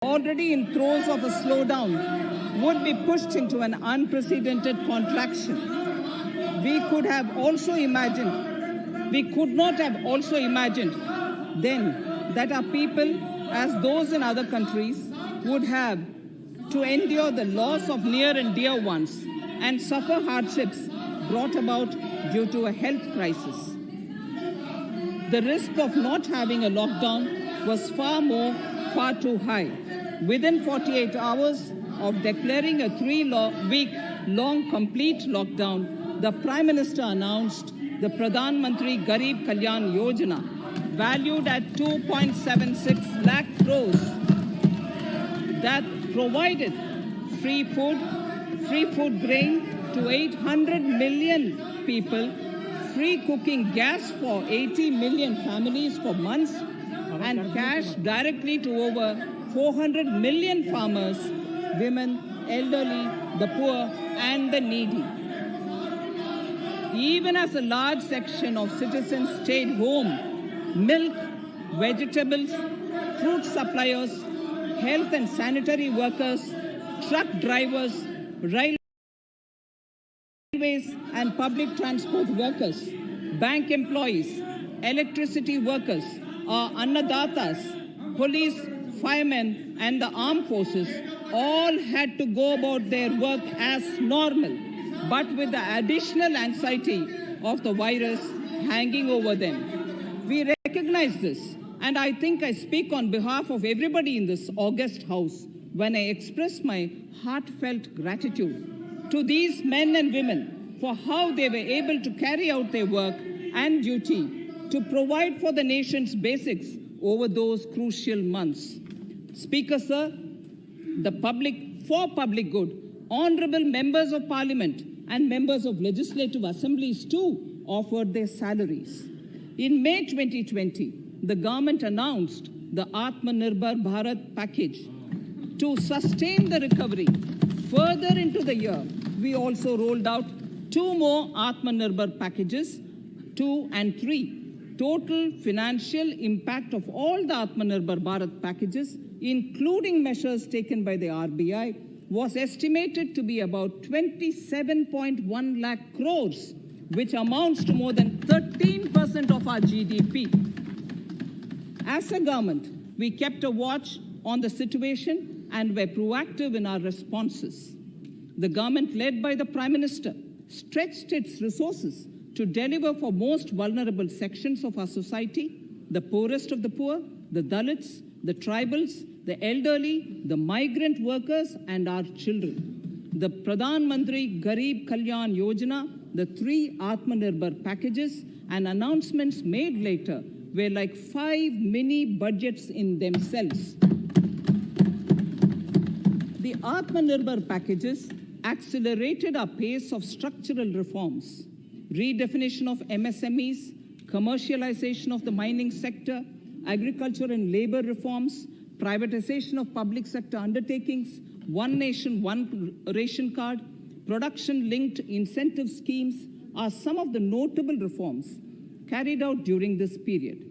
already in throes of a slowdown, would be pushed into an unprecedented contraction. We could not have also imagined then that our people, as those in other countries, would have to endure the loss of near and dear ones and suffer hardships brought about due to a health crisis. The risk of not having a lockdown was far too high. Within 48 hours of declaring a 3-week-long complete lockdown, the Prime Minister announced the Pradhan Mantri Garib Kalyan Yojana, valued at 2.76 lakh crores, that provided free food grain to 800 million people, free cooking gas for 80 million families for months, and cash directly to over 400 million farmers, women, elderly, the poor, and the needy. Even as a large section of citizens stayed home, milk, vegetables, fruit suppliers, health and sanitary workers, truck drivers, railways and public transport workers, bank employees, electricity workers, our annadatas, police, firemen, and the armed forces all had to go about their work as normal, but with the additional anxiety of the virus hanging over them. We recognize this, and I think I speak on behalf of everybody in this august house when I express my heartfelt gratitude to these men and women for how they were able to carry out their work and duty to provide for the nation's basics over those crucial months. Speaker, sir, for public good, honorable members of parliament and members of legislative assemblies too offered their salaries. In May 2020, the government announced the Atmanirbhar Bharat package. To sustain the recovery further into the year, we also rolled out 2 more Atmanirbhar packages, 2 and 3. Total financial impact of all the Atmanirbhar Bharat packages, including measures taken by the RBI, was estimated to be about 27.1 lakh crores, which amounts to more than 13% of our GDP. As a government, we kept a watch on the situation and were proactive in our responses. The government, led by the Prime Minister, stretched its resources to deliver for most vulnerable sections of our society, the poorest of the poor, the Dalits, the tribals, the elderly, the migrant workers, and our children. The Pradhan Mantri Garib Kalyan Yojana, the 3 Atmanirbhar packages, and announcements made later were like 5 mini budgets in themselves. The Atmanirbhar packages accelerated our pace of structural reforms, redefinition of MSMEs, commercialization of the mining sector, agriculture and labor reforms, privatization of public sector undertakings, One Nation, One Ration Card, production-linked incentive schemes are some of the notable reforms carried out during this period.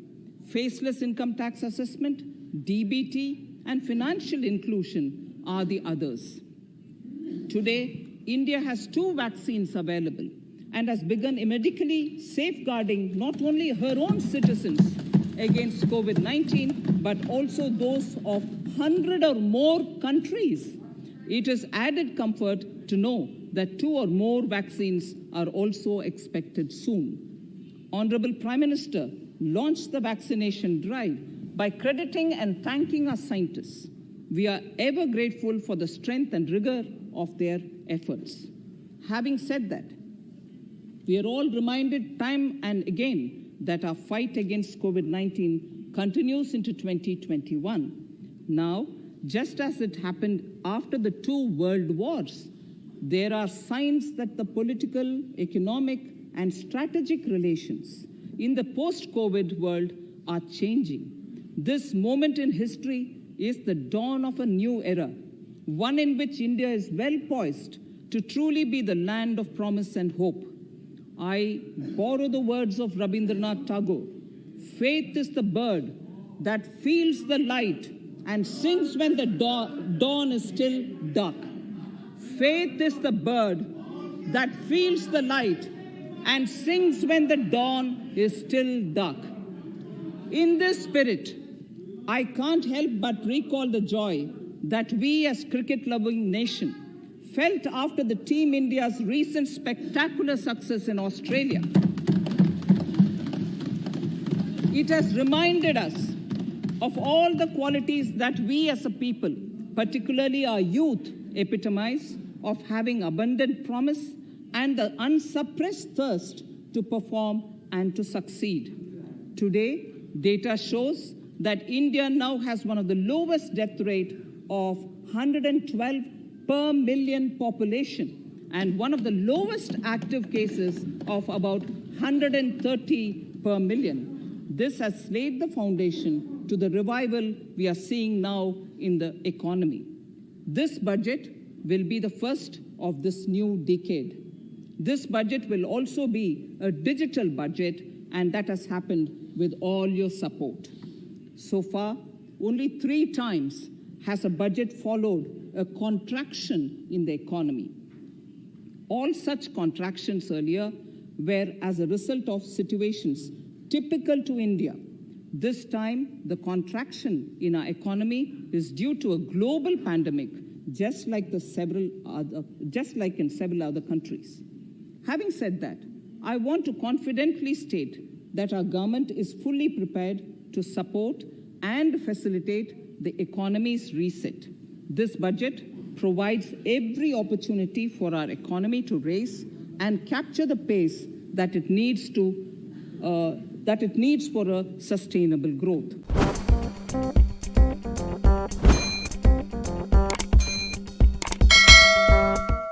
Faceless income tax assessment, DBT, and financial inclusion are the others. Today, India has 2 vaccines available and has begun medically safeguarding not only her own citizens against COVID-19, but also those of 100 or more countries. It is added comfort to know that 2 or more vaccines are also expected soon. Honorable Prime Minister launched the vaccination drive by crediting and thanking our scientists. We are ever grateful for the strength and rigor of their efforts. Having said that, we are all reminded time and again that our fight against COVID-19 continues into 2021. Now, just as it happened after the 2 world wars, there are signs that the political, economic, and strategic relations in the post-COVID world are changing. This moment in history is the dawn of a new era, one in which India is well poised to truly be the land of promise and hope. I borrow the words of Rabindranath Tagore. Faith is the bird that feels the light and sings when the dawn is still dark. Faith is the bird that feels the light and sings when the dawn is still dark. In this spirit, I can't help but recall the joy that we as cricket-loving nation felt after the Team India's recent spectacular success in Australia. It has reminded us of all the qualities that we as a people, particularly our youth, epitomize of having abundant promise and the unsuppressed thirst to perform and to succeed. Today, data shows that India now has one of the lowest death rate of 112 per million population and one of the lowest active cases of about 130 per million. This has laid the foundation to the revival we are seeing now in the economy. This budget will be the first of this new decade. This budget will also be a digital budget, and that has happened with all your support. So far, only 3 times has a budget followed a contraction in the economy. All such contractions earlier were as a result of situations typical to India. This time, the contraction in our economy is due to a global pandemic, just like in several other countries. Having said that, I want to confidently state that our government is fully prepared to support and facilitate the economy's reset. This budget provides every opportunity for our economy to raise and capture the pace that it needs for a sustainable growth.